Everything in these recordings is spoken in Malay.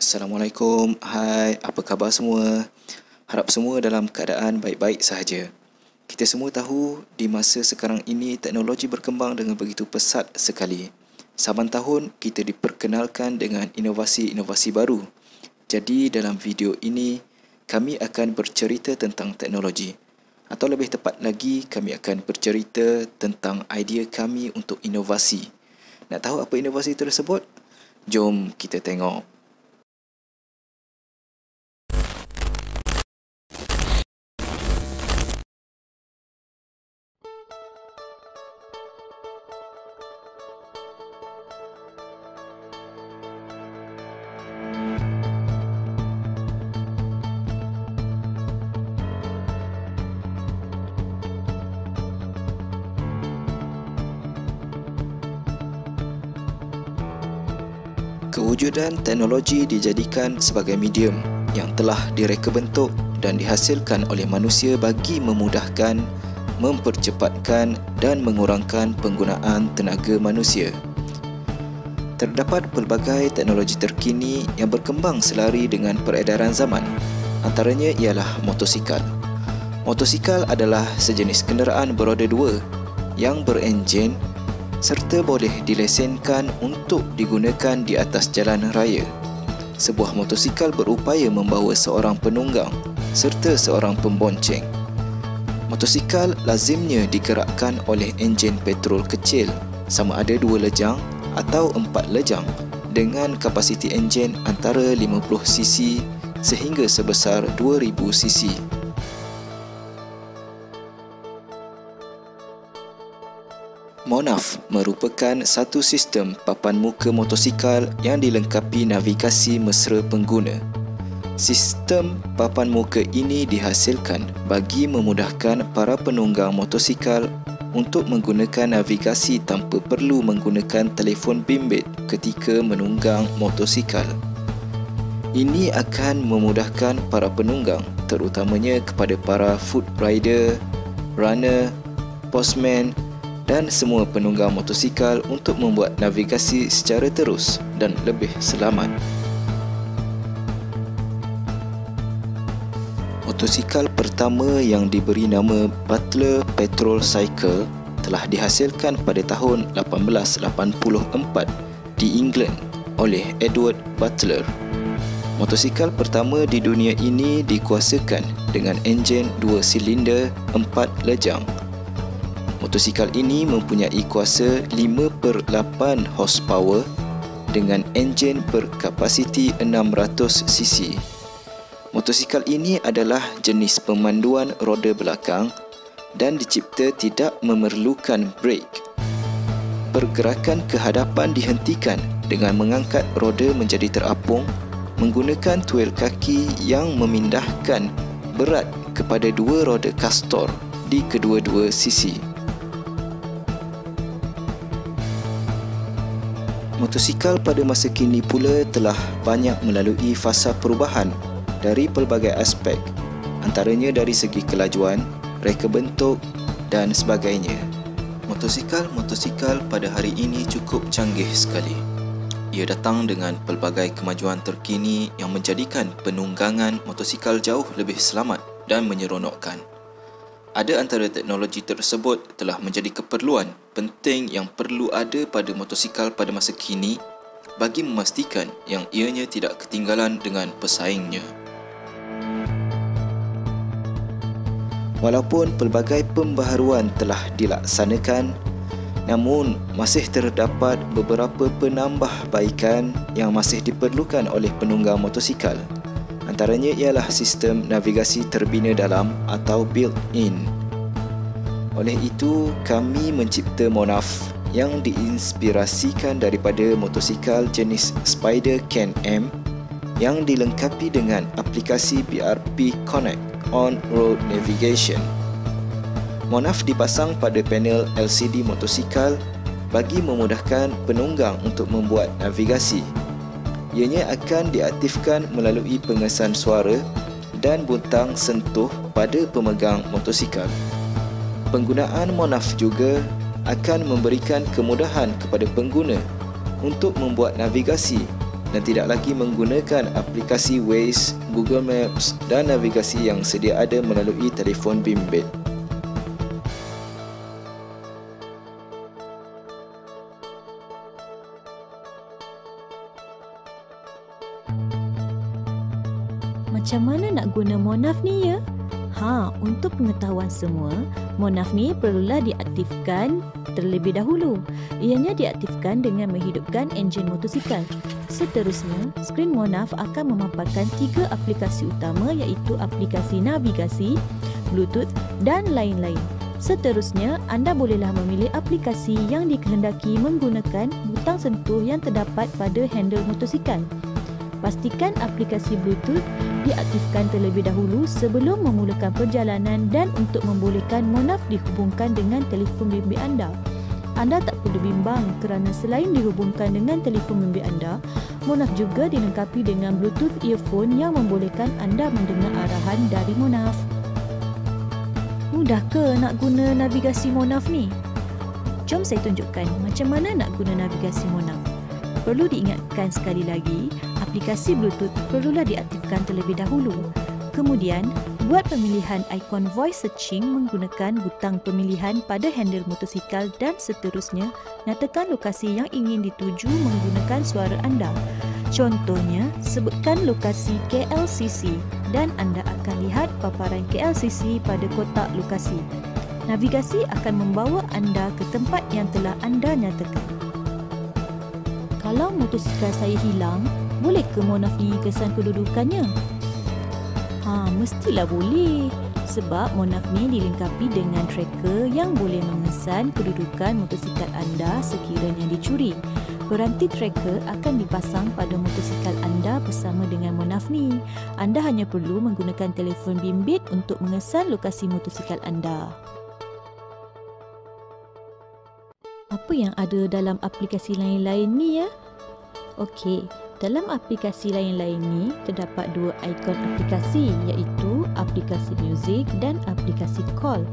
Assalamualaikum, hai, apa khabar semua? Harap semua dalam keadaan baik-baik sahaja. Kita semua tahu di masa sekarang ini teknologi berkembang dengan begitu pesat sekali. Saban tahun kita diperkenalkan dengan inovasi-inovasi baru. Jadi dalam video ini kami akan bercerita tentang teknologi. Atau lebih tepat lagi kami akan bercerita tentang idea kami untuk inovasi. Nak tahu apa inovasi tersebut? Jom kita tengok. Kewujudan teknologi dijadikan sebagai medium yang telah direka bentuk dan dihasilkan oleh manusia bagi memudahkan, mempercepatkan dan mengurangkan penggunaan tenaga manusia. Terdapat pelbagai teknologi terkini yang berkembang selari dengan peredaran zaman. Antaranya ialah motosikal. Motosikal adalah sejenis kenderaan beroda dua yang berenjin serta boleh dilesenkan untuk digunakan di atas jalan raya. Sebuah motosikal berupaya membawa seorang penunggang serta seorang pembonceng. Motosikal lazimnya digerakkan oleh enjin petrol kecil sama ada 2 lejang atau 4 lejang dengan kapasiti enjin antara 50cc sehingga sebesar 2000cc. Monaf merupakan satu sistem papan muka motosikal yang dilengkapi navigasi mesra pengguna. Sistem papan muka ini dihasilkan bagi memudahkan para penunggang motosikal untuk menggunakan navigasi tanpa perlu menggunakan telefon bimbit ketika menunggang motosikal. Ini akan memudahkan para penunggang, terutamanya kepada para foot rider, runner, postman dan semua penunggang motosikal untuk membuat navigasi secara terus dan lebih selamat. Motosikal pertama yang diberi nama Butler Petrol Cycle telah dihasilkan pada tahun 1884 di England oleh Edward Butler. Motosikal pertama di dunia ini dikuasakan dengan enjin 2 silinder 4 lejang. Motosikal ini mempunyai kuasa 5/8 horsepower dengan enjin berkapasiti 600cc. Motosikal ini adalah jenis pemanduan roda belakang dan dicipta tidak memerlukan brek. Pergerakan ke hadapan dihentikan dengan mengangkat roda menjadi terapung menggunakan tuil kaki yang memindahkan berat kepada 2 roda kastor di kedua-dua sisi. Motosikal pada masa kini pula telah banyak melalui fasa perubahan dari pelbagai aspek, antaranya dari segi kelajuan, reka bentuk dan sebagainya. Motosikal pada hari ini cukup canggih sekali. Ia datang dengan pelbagai kemajuan terkini yang menjadikan penunggangan motosikal jauh lebih selamat dan menyeronokkan. Ada antara teknologi tersebut telah menjadi keperluan penting yang perlu ada pada motosikal pada masa kini bagi memastikan yang ianya tidak ketinggalan dengan pesaingnya. Walaupun pelbagai pembaharuan telah dilaksanakan, namun masih terdapat beberapa penambahbaikan yang masih diperlukan oleh penunggang motosikal. Antaranya ialah sistem navigasi terbina dalam atau built-in. Oleh itu, kami mencipta Monaf yang diinspirasikan daripada motosikal jenis Spider Can-Am yang dilengkapi dengan aplikasi BRP Connect On-Road Navigation. Monaf dipasang pada panel LCD motosikal bagi memudahkan penunggang untuk membuat navigasi. Ianya akan diaktifkan melalui pengesan suara dan butang sentuh pada pemegang motosikal. Penggunaan Monaf juga akan memberikan kemudahan kepada pengguna untuk membuat navigasi dan tidak lagi menggunakan aplikasi Waze, Google Maps dan navigasi yang sedia ada melalui telefon bimbit. Macam mana nak guna Monaf ni ya? Untuk pengetahuan semua, Monaf ni perlulah diaktifkan terlebih dahulu. Ianya diaktifkan dengan menghidupkan enjin motosikal. Seterusnya, skrin Monaf akan memaparkan 3 aplikasi utama iaitu aplikasi navigasi, Bluetooth dan lain-lain. Seterusnya, anda bolehlah memilih aplikasi yang dikehendaki menggunakan butang sentuh yang terdapat pada handle motosikal. Pastikan aplikasi Bluetooth diaktifkan terlebih dahulu sebelum memulakan perjalanan dan untuk membolehkan Monaf dihubungkan dengan telefon bimbit anda. Anda tak perlu bimbang kerana selain dihubungkan dengan telefon bimbit anda, Monaf juga dilengkapi dengan Bluetooth earphone yang membolehkan anda mendengar arahan dari Monaf. Mudah ke nak guna navigasi Monaf ni? Jom saya tunjukkan macam mana nak guna navigasi Monaf. Perlu diingatkan sekali lagi, aplikasi Bluetooth perlulah diaktifkan terlebih dahulu. Kemudian, buat pemilihan ikon voice searching menggunakan butang pemilihan pada handle motosikal dan seterusnya, nyatakan lokasi yang ingin dituju menggunakan suara anda. Contohnya, sebutkan lokasi KLCC dan anda akan lihat paparan KLCC pada kotak lokasi. Navigasi akan membawa anda ke tempat yang telah anda nyatakan. Kalau motosikal saya hilang, boleh ke Monaf kesan kedudukannya? Mestilah boleh. Sebab Monaf ni dilengkapi dengan tracker yang boleh mengesan kedudukan motosikal anda sekiranya dicuri. Peranti tracker akan dipasang pada motosikal anda bersama dengan Monaf ni. Anda hanya perlu menggunakan telefon bimbit untuk mengesan lokasi motosikal anda. Apa yang ada dalam aplikasi lain-lain ni ya? Okey, dalam aplikasi lain-lain ni terdapat 2 ikon aplikasi iaitu aplikasi muzik dan aplikasi call.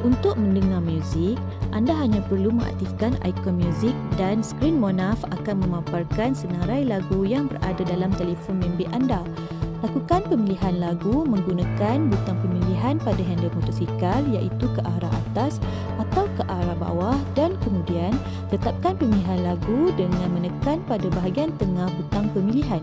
Untuk mendengar muzik, anda hanya perlu mengaktifkan ikon muzik dan skrin Monaf akan memaparkan senarai lagu yang berada dalam telefon bimbit anda. Lakukan pemilihan lagu menggunakan butang pemilihan pada handle motosikal iaitu ke arah atas atau ke arah bawah dan kemudian tetapkan pemilihan lagu dengan menekan pada bahagian tengah butang pemilihan.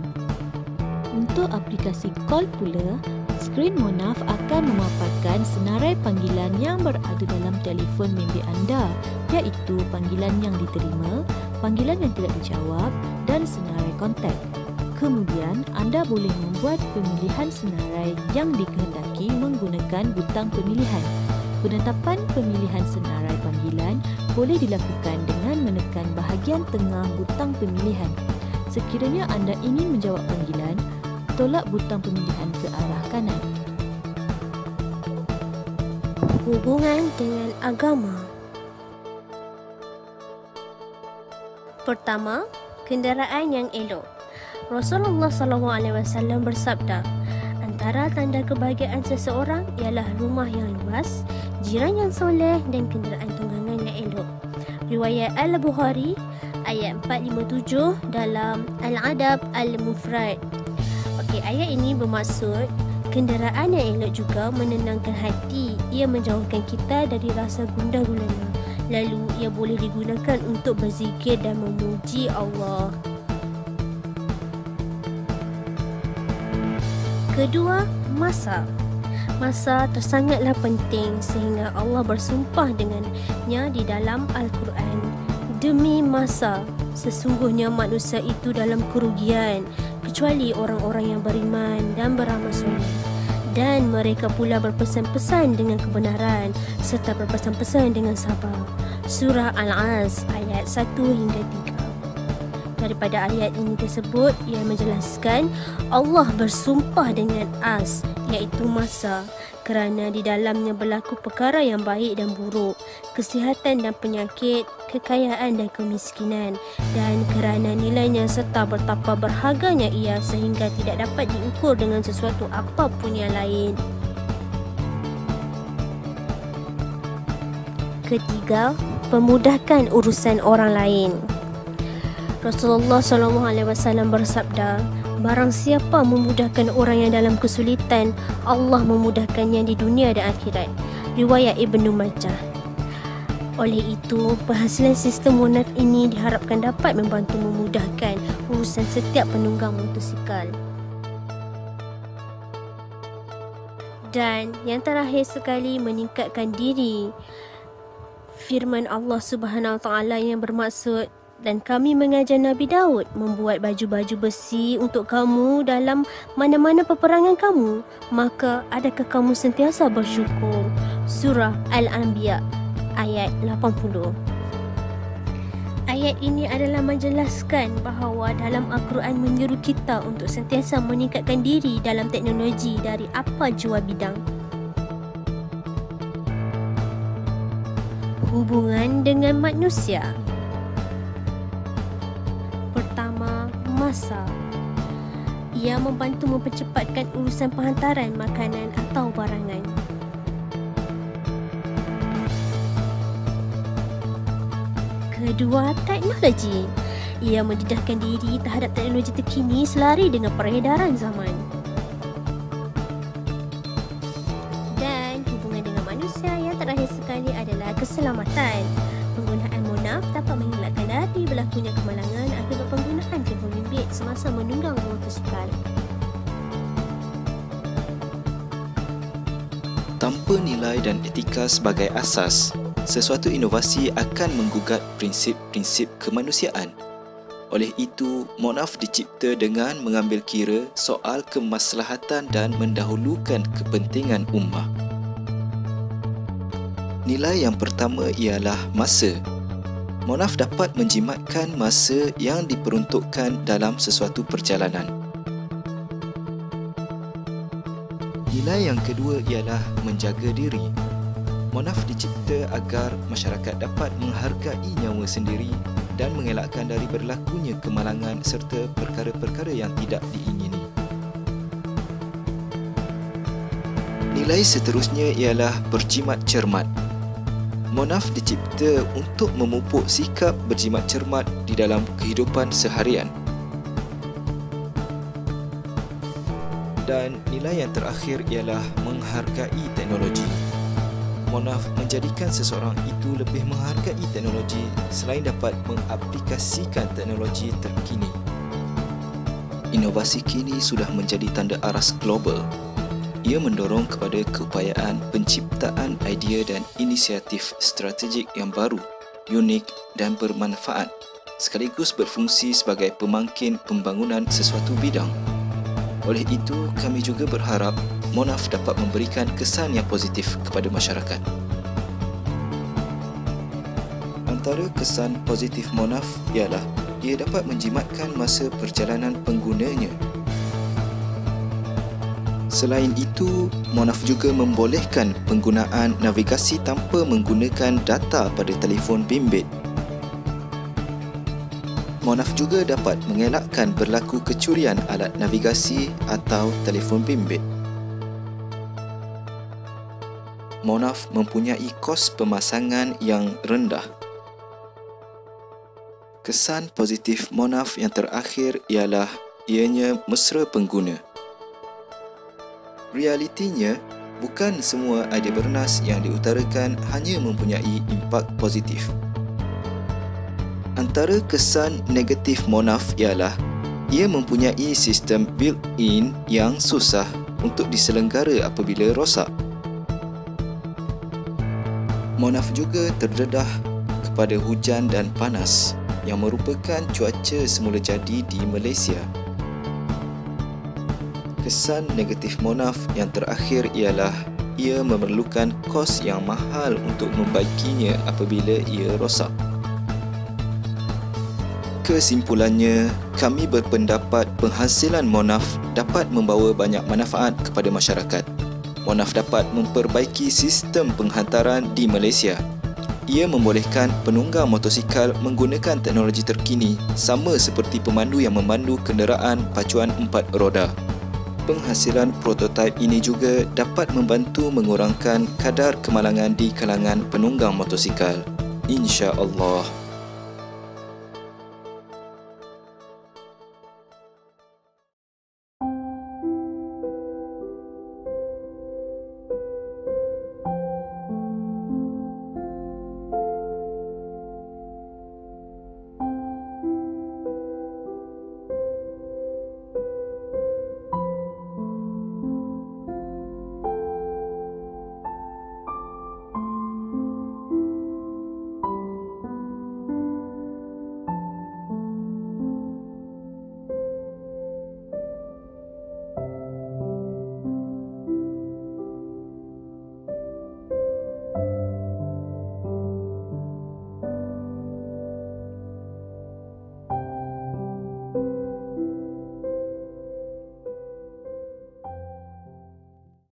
Untuk aplikasi call pula, skrin Monaf akan memaparkan senarai panggilan yang berada dalam telefon bimbit anda iaitu panggilan yang diterima, panggilan yang tidak dijawab dan senarai kontak. Kemudian, anda boleh membuat pemilihan senarai yang dikehendaki menggunakan butang pemilihan. Penetapan pemilihan senarai panggilan boleh dilakukan dengan menekan bahagian tengah butang pemilihan. Sekiranya anda ingin menjawab panggilan, tolak butang pemilihan ke arah kanan. Hubungan dengan agama. Pertama, kenderaan yang elok. Rasulullah SAW bersabda, antara tanda kebahagiaan seseorang ialah rumah yang luas, jiran yang soleh dan kenderaan tunggangan yang elok. Riwayat Al-Bukhari ayat 457 dalam Al-Adab Al-Mufrad. Okey, ayat ini bermaksud kenderaan yang elok juga menenangkan hati. Ia menjauhkan kita dari rasa gundah gulana. Lalu ia boleh digunakan untuk berzikir dan memuji Allah. Kedua, masa. Masa tersangatlah penting sehingga Allah bersumpah dengannya di dalam Al-Quran. Demi masa, sesungguhnya manusia itu dalam kerugian kecuali orang-orang yang beriman dan beramal soleh. Dan mereka pula berpesan-pesan dengan kebenaran serta berpesan-pesan dengan sabar. Surah Al-As ayat 1 hingga 3. Daripada ayat ini tersebut, ia menjelaskan Allah bersumpah dengan as, iaitu masa, kerana di dalamnya berlaku perkara yang baik dan buruk, kesihatan dan penyakit, kekayaan dan kemiskinan, dan kerana nilainya serta betapa berharganya ia sehingga tidak dapat diukur dengan sesuatu apapun yang lain. Ketiga, memudahkan urusan orang lain. Rasulullah SAW bersabda, barang siapa memudahkan orang yang dalam kesulitan, Allah memudahkannya di dunia dan akhirat. Riwayat Ibnu Majah. Oleh itu, penghasilan sistem Monaf ini diharapkan dapat membantu memudahkan urusan setiap penunggang motosikal. Dan yang terakhir sekali, meningkatkan diri. Firman Allah Subhanahu Wa Taala yang bermaksud, dan kami mengajar Nabi Daud membuat baju-baju besi untuk kamu dalam mana-mana peperangan kamu. Maka adakah kamu sentiasa bersyukur? Surah Al-Anbiya ayat 80. Ayat ini adalah menjelaskan bahawa dalam Al-Quran menyuruh kita untuk sentiasa meningkatkan diri dalam teknologi dari apa jua bidang. Hubungan dengan manusia. Pertama, masa. Ia membantu mempercepatkan urusan penghantaran makanan atau barangan. Kedua, teknologi. Ia mendedahkan diri terhadap teknologi terkini selari dengan peredaran zaman. Dan hubungan dengan manusia yang terakhir sekali adalah keselamatan. Penggunaan Monaf dapat mengelakkan dari berlakunya kemalangan akibat penggunaan telefon bimbit semasa menunggang motosikal. Tanpa nilai dan etika sebagai asas, sesuatu inovasi akan menggugat prinsip-prinsip kemanusiaan. Oleh itu, Monaf dicipta dengan mengambil kira soal kemaslahatan dan mendahulukan kepentingan ummah. Nilai yang pertama ialah masa. Monaf dapat menjimatkan masa yang diperuntukkan dalam sesuatu perjalanan. Nilai yang kedua ialah menjaga diri. Monaf dicipta agar masyarakat dapat menghargai nyawa sendiri dan mengelakkan dari berlakunya kemalangan serta perkara-perkara yang tidak diingini. Nilai seterusnya ialah berjimat cermat. Monaf dicipta untuk memupuk sikap berjimat cermat di dalam kehidupan seharian. Dan nilai yang terakhir ialah menghargai teknologi. Monaf menjadikan seseorang itu lebih menghargai teknologi selain dapat mengaplikasikan teknologi terkini. Inovasi kini sudah menjadi tanda aras global. Ia mendorong kepada keupayaan penciptaan idea dan inisiatif strategik yang baru, unik dan bermanfaat, sekaligus berfungsi sebagai pemangkin pembangunan sesuatu bidang. Oleh itu, kami juga berharap Monaf dapat memberikan kesan yang positif kepada masyarakat. Antara kesan positif Monaf ialah ia dapat menjimatkan masa perjalanan penggunanya. Selain itu, Monaf juga membolehkan penggunaan navigasi tanpa menggunakan data pada telefon bimbit. Monaf juga dapat mengelakkan berlaku kecurian alat navigasi atau telefon bimbit. Monaf mempunyai kos pemasangan yang rendah. Kesan positif Monaf yang terakhir ialah ianya mesra pengguna. Realitinya, bukan semua idea bernas yang diutarakan hanya mempunyai impak positif. Antara kesan negatif Monaf ialah ia mempunyai sistem built-in yang susah untuk diselenggara apabila rosak. Monaf juga terdedah kepada hujan dan panas yang merupakan cuaca semula jadi di Malaysia. Kesan negatif Monaf yang terakhir ialah ia memerlukan kos yang mahal untuk membaikinya apabila ia rosak. Kesimpulannya, kami berpendapat penghasilan Monaf dapat membawa banyak manfaat kepada masyarakat. Monaf dapat memperbaiki sistem penghantaran di Malaysia. Ia membolehkan penunggang motosikal menggunakan teknologi terkini sama seperti pemandu yang memandu kenderaan pacuan 4 roda. Penghasilan prototipe ini juga dapat membantu mengurangkan kadar kemalangan di kalangan penunggang motosikal. InsyaAllah.